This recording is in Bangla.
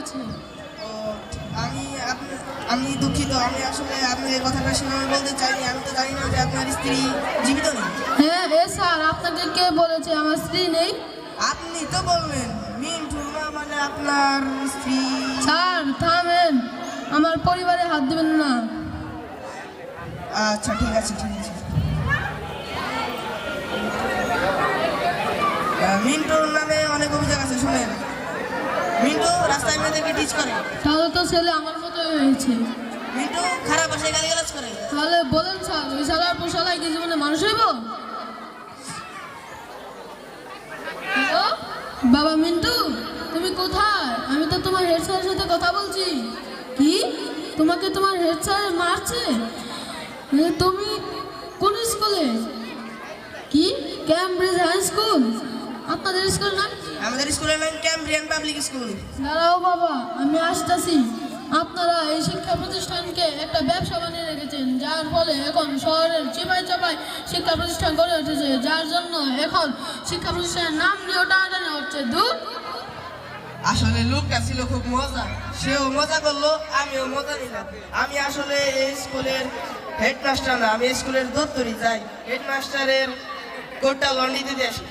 আছে। ও, আমি আমি দুঃখিত, আমি আসলে আপনার কথাটা শুনে বলতে চাইনি। আমি তো জানি না যে আপনার স্ত্রী জীবিত নেই। হ্যাঁ স্যার, আপনাকে কে বলেছে আমার স্ত্রী নেই? আপনি তো বললেন মিন্টু না মানে আপনার স্ত্রী। স্যার থামেন, আমার পরিবারে হাত দেবেন না। আচ্ছা ঠিক আছে ঠিক আছে। মিন্টুর নামে অনেক অভিযোগ আছে, শুনেন। মিন্টু রাস্তায় মেয়েদেরকে টিচ করে। তাহলে তো ছেলে আমার মতো হয়েছে। মিন্টু খারাপ ভাষায় গালিগালাজ করে। তাহলে বলেন স্যার, ওই শালার পোশালাই কি জীবনে মানুষ হইব? হ্যালো বাবা মিন্টু, তুমি কোথায়? আমি তো তোমার হেড স্যারের সাথে কথা বলছি। কি, তোমাকে তোমার হেড স্যার মারছে? তুমি কোন স্কুলে? কি, ক্যামব্রিজ হাই স্কুল? আপনাদের স্কুল নাম কি? আমাদের স্কুলের নাম ক্যামব্রিয়ান পাবলিক স্কুল। দাঁড়াও বাবা, আমি আসতেছি। আপনারা এই শিক্ষা প্রতিষ্ঠানকে একটা ব্যবসা বানিয়ে রেখেছেন, যার ফলে এখন শহরের চিপায় চাপায় শিক্ষা প্রতিষ্ঠান গড়ে উঠেছে, যার জন্য এখন শিক্ষা প্রতিষ্ঠানের নাম নিয়েও টানাটানি হচ্ছে। দূর। আসলে লোকটা ছিল খুব মজা, সেও মজা করলো, আমিও মজা নিলাম। আমি আসলে এই স্কুলের হেডমাস্টার না, আমি স্কুলের দপ্তরি যাই। হেডমাস্টারের কোটটা লন্ড্রি দিতে আসি।